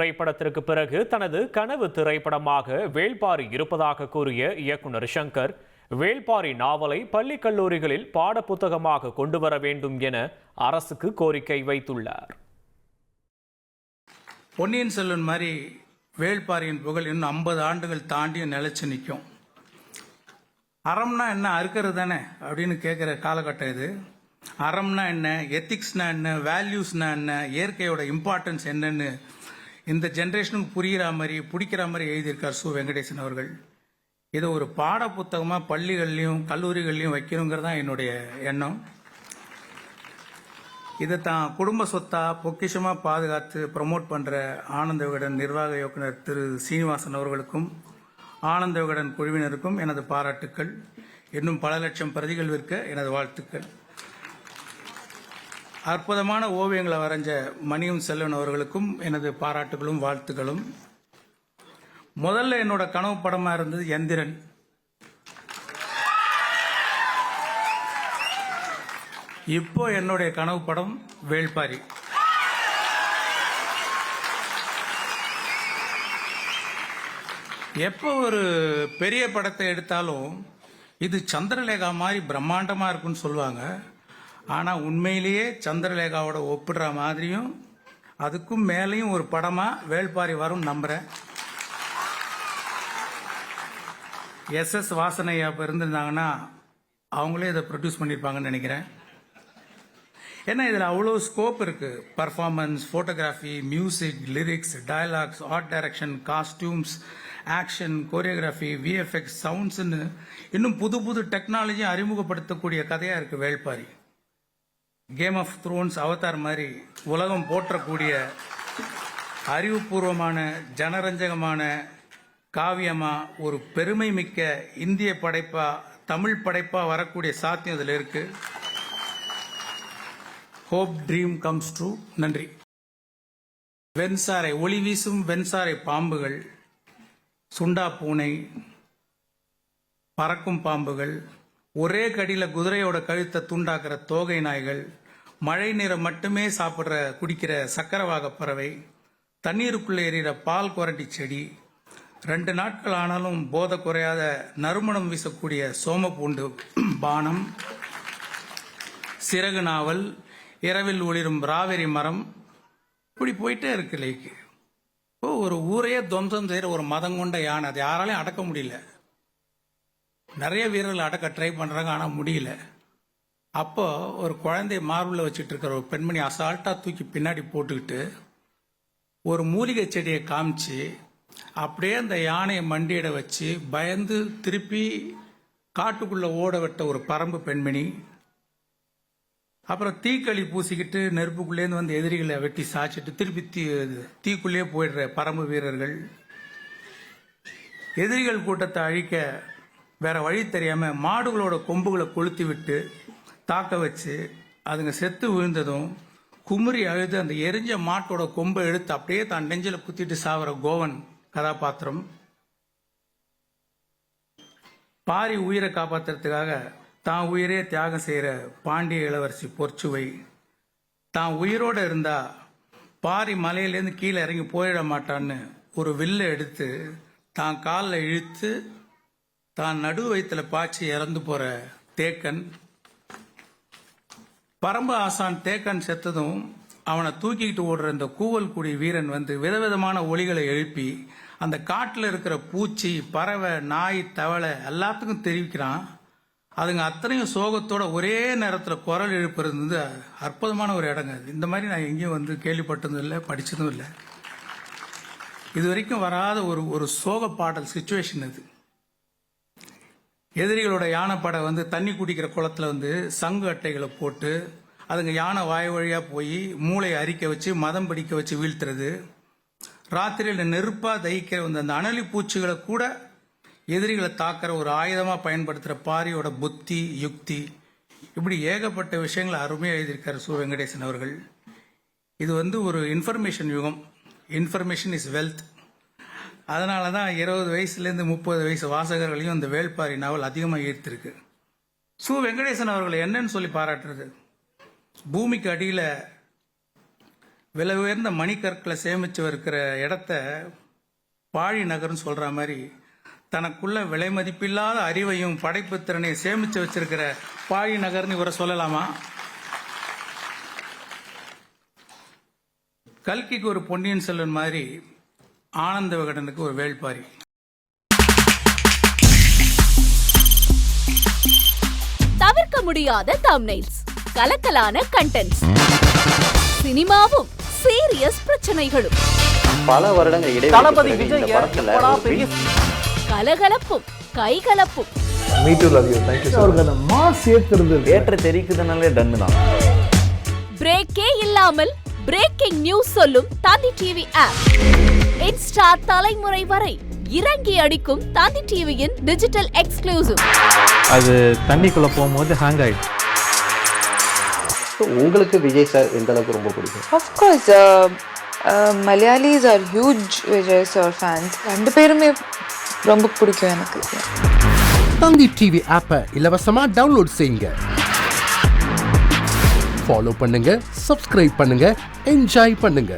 திரைப்படத்திற்கு பிறகு தனது கனவு திரைப்படமாக வேள்பாரி இருப்பதாக கூறிய இயக்குனர் சங்கர், வேள்பாரி நாவலை பள்ளி கல்லூரிகளில் பாடப்புத்தகமாக கொண்டு வர வேண்டும் என அரசுக்கு கோரிக்கை வைத்துள்ளார். பொன்னியின் செல்வன் மாதிரி வேள்பாரியின் புகழ் இன்னும் 50 ஆண்டுகள் தாண்டி நிலைச்சு நிற்கும். அறம்னா என்ன, அறுக்கிறது தானே அப்படின்னு கேட்குற காலகட்டம் இது. அறம்னா என்ன, எத்திக்ஸ்னா என்ன, வேல்யூஸ்னா என்ன, இயற்கையோட இம்பார்ட்டன்ஸ் என்னன்னு இந்த ஜென்ரேஷனுக்கு புரிகிற மாதிரி பிடிக்கிற மாதிரி எழுதியிருக்கார் சு வெங்கடேசன் அவர்கள். இதை ஒரு பாட புத்தகமாக பள்ளிகள்லையும் கல்லூரிகள்லையும் வைக்கணுங்கிறது தான் என்னுடைய எண்ணம். இதை தான் குடும்ப சொத்தாக பொக்கிஷமாக பாதுகாத்து ப்ரமோட் பண்ணுற ஆனந்த விகடன் நிர்வாக இயக்குனர் திரு சீனிவாசன் அவர்களுக்கும் ஆனந்த விகடன் குழுவினருக்கும் எனது பாராட்டுக்கள். இன்னும் பல லட்சம் பிரதிகள் விற்க எனது வாழ்த்துக்கள். அற்புதமான ஓவியங்களை வரைஞ்ச மணியம் செல்வன் அவர்களுக்கும் எனது பாராட்டுகளும் வாழ்த்துக்களும். முதல்ல என்னோட கனவு படமாக இருந்தது எந்திரன். இப்போ என்னுடைய கனவு படம் வேள்பாரி. எப்போ ஒரு பெரிய படத்தை எடுத்தாலும் இது சந்திரலேகா மாதிரி பிரம்மாண்டமாக இருக்குன்னு சொல்லுவாங்க. ஆனால் உண்மையிலேயே சந்திரலேகாவோட ஒப்பிடுற மாதிரியும் அதுக்கும் மேலேயும் ஒரு படமாக வேள்பாரி வரும் நம்புகிறேன். எஸ்எஸ் வாசனையா இருந்திருந்தாங்கன்னா அவங்களே இதை ப்ரொடியூஸ் பண்ணியிருப்பாங்கன்னு நினைக்கிறேன். ஏன்னா இதில் அவ்வளோ ஸ்கோப் இருக்குது. Performance, photography, music, lyrics, dialogues, art direction, costumes, action, choreography, VFX, சவுண்ட்ஸ்ன்னு இன்னும் புது புது டெக்னாலஜி அறிமுகப்படுத்தக்கூடிய கதையாக இருக்குது Velpari. Game of Thrones, Avatar மாதிரி உலகம் போற்றக்கூடிய அறிவுபூர்வமான ஜனரஞ்சகமான காவியமா ஒரு பெருமை மிக்க இந்திய படைப்பா, தமிழ் படைப்பா வரக்கூடிய சாத்தியம் இதில் இருக்கு. Hope dream comes true. நன்றி. வெண்சாரை, ஒளி வீசும் வெண்சாரை பாம்புகள், சுண்டா பூனை, பறக்கும் பாம்புகள், ஒரே கடியில் குதிரையோட கழுத்தை துண்டாக்குற தோகை நாய்கள், மழை நீரை மட்டுமே சாப்பிட்ற குடிக்கிற சக்கரவாக பறவை, தண்ணீருக்குள்ளே எறிகிற பால் குரட்டி செடி, 2 நாட்கள் ஆனாலும் போதை குறையாத நறுமணம் வீசக்கூடிய சோமப்பூண்டு பானம், சிறகு நாவல், இரவில் ஒளிரும் ராவெரி மரம், இப்படி போயிட்டே இருக்கு. லைக்கு ஒரு ஊரையே துவம்சம் செய்கிற ஒரு மதம் கொண்ட யானை, அது யாராலையும் அடக்க முடியல. நிறைய வீரர்கள் அடக்க ட்ரை பண்ணுறாங்க, ஆனால் முடியல. அப்போ ஒரு குழந்தைய மார்பில் வச்சுட்டு இருக்கிற ஒரு பெண்மணி அசால்ட்டாக தூக்கி பின்னாடி போட்டுக்கிட்டு ஒரு மூலிகை செடியை காமிச்சு அப்படியே அந்த யானையை மண்டியிட வச்சு பயந்து திருப்பி காட்டுக்குள்ளே ஓட விட்ட ஒரு பரம்பு பெண்மணி. அப்புறம் தீக்களி பூசிக்கிட்டு நெருப்புக்குள்ளேருந்து வந்து எதிரிகளை வெட்டி சாய்ச்சிட்டு திருப்பி தீக்குள்ளேயே போயிடுற பரம்பு வீரர்கள். எதிரிகள் கூட்டத்தை அழிக்க வேற வழி தெரியாம மாடுகளோட கொம்புகளை கொளுத்தி விட்டு தாக்க வச்சு அதுங்க செத்து விழுந்ததும் குமுறி அழுது அந்த எரிஞ்ச மாட்டோட கொம்பை எடுத்து அப்படியே தான் நெஞ்சில குத்திட்டு சாவர கோவன் கதாபாத்திரம். பாரி உயிரை காப்பாத்துறதுக்காக தான் உயிரே தியாகம் செய்யற பாண்டிய இளவரசி பொற்சுவை. தான் உயிரோட இருந்தா பாரி மலையிலேருந்து கீழே இறங்கி போயிட மாட்டான்னு ஒரு வில்லை எடுத்து தான் காலில் இழுத்து தான் நடு வயிற்றுல பாய்ச்சி இறந்து போற தேக்கன். பரம்பு ஆசான் தேக்கன் செத்ததும் அவனை தூக்கிக்கிட்டு ஓடுற இந்த கூவல் குடி வீரன் வந்து விதவிதமான ஒலிகளை எழுப்பி அந்த காட்டில் இருக்கிற பூச்சி, பறவை, நாய், தவளை எல்லாத்துக்கும் தெரிவிக்கிறான். அதுங்க அத்தனையும் சோகத்தோட ஒரே நேரத்தில் குரல் எழுப்புறது அற்புதமான ஒரு இடங்க. இந்த மாதிரி நான் எங்கேயும் வந்து கேள்விப்பட்டதும் இல்லை, படித்ததும் இல்லை. இது வரைக்கும் வராத ஒரு சோக பாடல் சிச்சுவேஷன் இது. எதிரிகளோட யானைப்படை வந்து தண்ணி குடிக்கிற குளத்துல வந்து சங்கு அட்டைகளை போட்டு அதுங்க யானை வாய் வழியாக போய் மூளையை அரிக்க வச்சு மதம் பிடிக்க வச்சு வீழ்த்துறது. ராத்திரியில் நெருப்பாக தகிக்கிற அந்த அனலி பூச்சிகளை கூட எதிரிகளை தாக்கிற ஒரு ஆயுதமாக பயன்படுத்துகிற பாரியோட புத்தி, யுக்தி, இப்படி ஏகப்பட்ட விஷயங்களை அருமையாக எழுதியிருக்காரு சு வெங்கடேசன் அவர்கள். இது வந்து ஒரு இன்ஃபர்மேஷன் யுகம். Information is wealth. அதனால தான் 20 வயசுலேருந்து 30 வயசு வாசகர்களையும் இந்த வேள்பாரி நாவல் அதிகமாக ஈர்த்திருக்கு. சு வெங்கடேசன் அவர்களை என்னன்னு சொல்லி பாராட்டுறது. பூமிக்கு அடியில் விலை உயர்ந்த மணிக்கற்களை சேமித்து இருக்கிற இடத்த பாழி நகர்னு சொல்கிற மாதிரி தனக்குள்ள விலை மதிப்பில்லாத அறிவையும் படைப்பு திறனையும் சேமித்து வச்சிருக்கிற பாழி நகர்னு இவரை சொல்லலாமா? கல்கிக்கு ஒரு பொன்னியின் செல்வன் மாதிரி ஆனந்த விகடனுக்கு ஒரு வேள்பாரி. தவிர்க்க முடியாத தம்ப்நெயில்ஸ், கலக்கலான கண்டென்ட்ஸ், சினிமாவும் சீரியஸ் பிரச்சனைகளும், பல வருடங்கள் தளபதி இடைவெளி விஜய் படத்துல பெரிய கலகலப்பும் கைகலப்பும். Me too love you thank you அவருக்கு அந்த மாஸ் ஏத்துறது தேட்டர் தெரிக்குதுனாலே டன்னு தான். பிரேக்கே இல்லாமல் பிரேக்கிங் நியூஸ் சொல்லும் தந்தி டிவி ஆப். இன்ஸ்டா தலைமுறை வரை இறங்கி அடிக்கும் தந்தி டிவியின் டிஜிட்டல் எக்ஸ்க்ளூசிவ். அது தண்ணிக்குள்ள போகும்போது ஹேங் ஆயிடுச்சு. உங்களுக்கு விஜய் சார் எந்த அளவுக்கு ரொம்ப பிடிக்கும்? Of course, Malayalis are huge Vijay sir fans. ரெண்டு பேருமே ரொம்ப பிடிக்கும் எனக்கு. தந்தி டிவி ஆப்பை இலவசமா டவுன்லோட் செய்யுங்க. ஃபாலோ பண்ணுங்க, சப்ஸ்கிரைப் பண்ணுங்க, என்ஜாய் பண்ணுங்க.